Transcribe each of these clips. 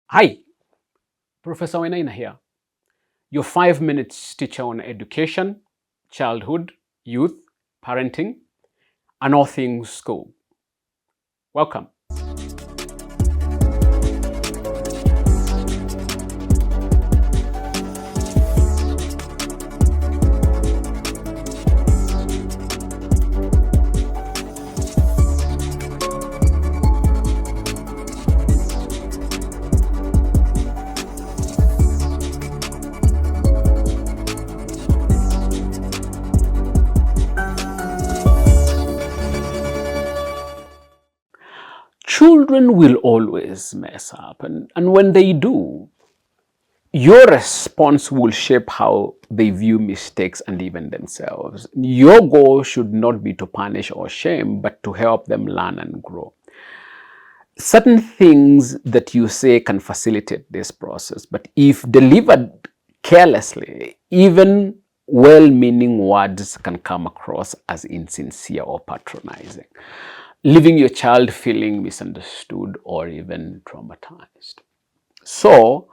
Hi, Professor Wainaina here, your 5 minutes teacher on education, childhood, youth, parenting, and all things school. Welcome. Children will always mess up, and when they do, your response will shape how they view mistakes and even themselves. Your goal should not be to punish or shame, but to help them learn and grow. Certain things that you say can facilitate this process, but if delivered carelessly, even well-meaning words can come across as insincere or patronizing, leaving your child feeling misunderstood or even traumatized. So,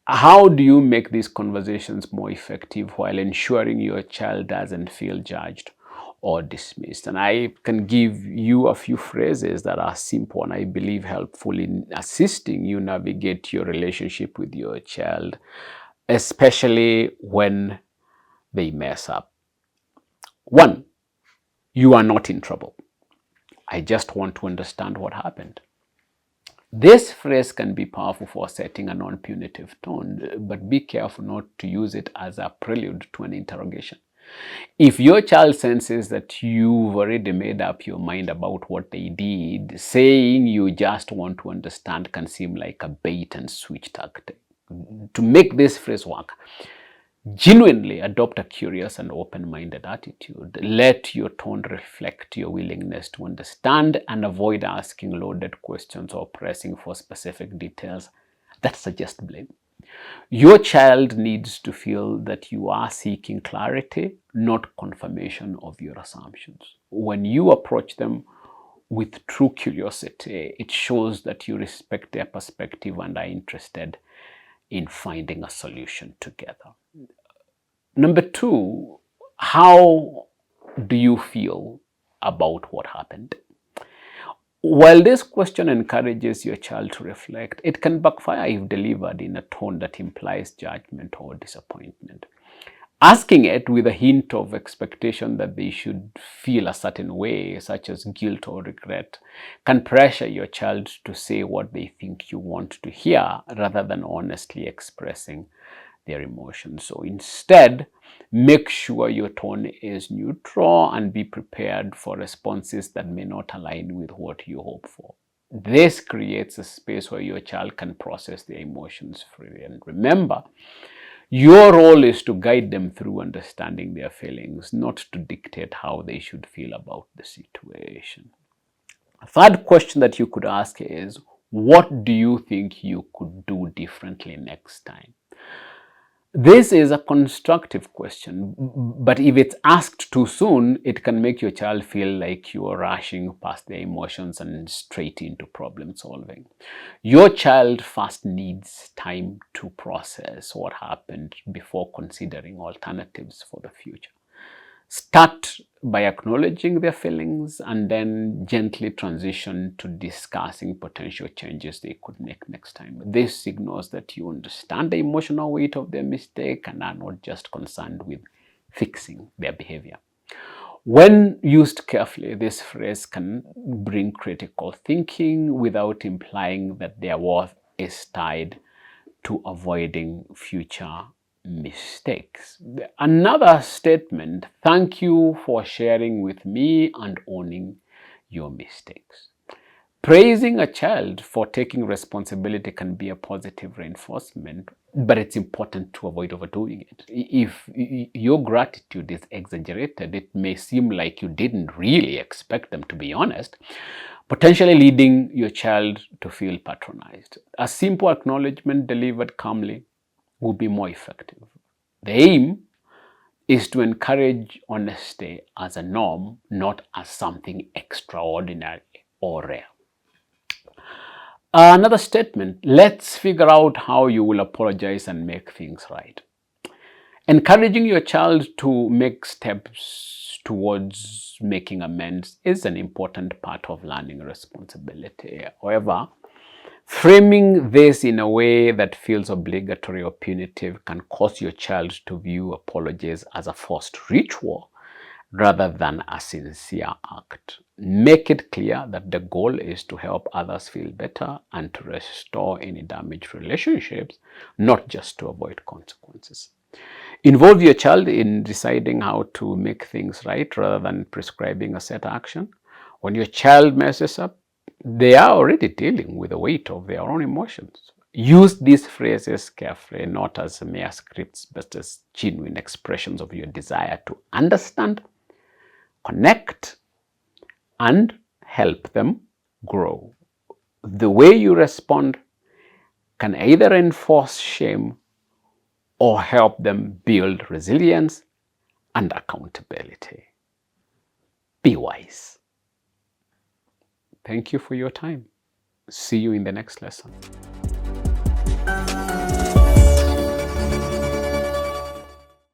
how do you make these conversations more effective while ensuring your child doesn't feel judged or dismissed? And I can give you a few phrases that are simple and I believe helpful in assisting you navigate your relationship with your child, especially when they mess up. One, you are not in trouble. I just want to understand what happened. This phrase can be powerful for setting a non-punitive tone, but be careful not to use it as a prelude to an interrogation. If your child senses that you've already made up your mind about what they did, saying you just want to understand can seem like a bait and switch tactic. To make this phrase work, genuinely adopt a curious and open-minded attitude. Let your tone reflect your willingness to understand and avoid asking loaded questions or pressing for specific details that suggest blame. Your child needs to feel that you are seeking clarity, not confirmation of your assumptions. When you approach them with true curiosity, it shows that you respect their perspective and are interested in finding a solution together. Number two, how do you feel about what happened? While this question encourages your child to reflect, it can backfire if delivered in a tone that implies judgment or disappointment. Asking it with a hint of expectation that they should feel a certain way, such as guilt or regret, can pressure your child to say what they think you want to hear rather than honestly expressing their emotions. So instead, make sure your tone is neutral and be prepared for responses that may not align with what you hope for. This creates a space where your child can process their emotions freely. And remember, your role is to guide them through understanding their feelings, not to dictate how they should feel about the situation. A third question that you could ask is, what do you think you could do differently next time? This is a constructive question, but if it's asked too soon, it can make your child feel like you are rushing past their emotions and straight into problem solving. Your child first needs time to process what happened before considering alternatives for the future. Start by acknowledging their feelings and then gently transition to discussing potential changes they could make next time. This signals that you understand the emotional weight of their mistake and are not just concerned with fixing their behavior. When used carefully, this phrase can bring critical thinking without implying that their worth is tied to avoiding future mistakes. Another statement, thank you for sharing with me and owning your mistakes. Praising a child for taking responsibility can be a positive reinforcement, but it's important to avoid overdoing it. If your gratitude is exaggerated, it may seem like you didn't really expect them to be honest, potentially leading your child to feel patronized. A simple acknowledgement delivered calmly will be more effective. The aim is to encourage honesty as a norm, not as something extraordinary or rare. Another statement, let's figure out how you will apologize and make things right. Encouraging your child to make steps towards making amends is an important part of learning responsibility. However, framing this in a way that feels obligatory or punitive can cause your child to view apologies as a forced ritual rather than a sincere act. Make it clear that the goal is to help others feel better and to restore any damaged relationships, not just to avoid consequences. Involve your child in deciding how to make things right rather than prescribing a set action. When your child messes up, they are already dealing with the weight of their own emotions. Use these phrases carefully, not as mere scripts, but as genuine expressions of your desire to understand, connect, and help them grow. The way you respond can either enforce shame or help them build resilience and accountability. Be wise. Thank you for your time. See you in the next lesson.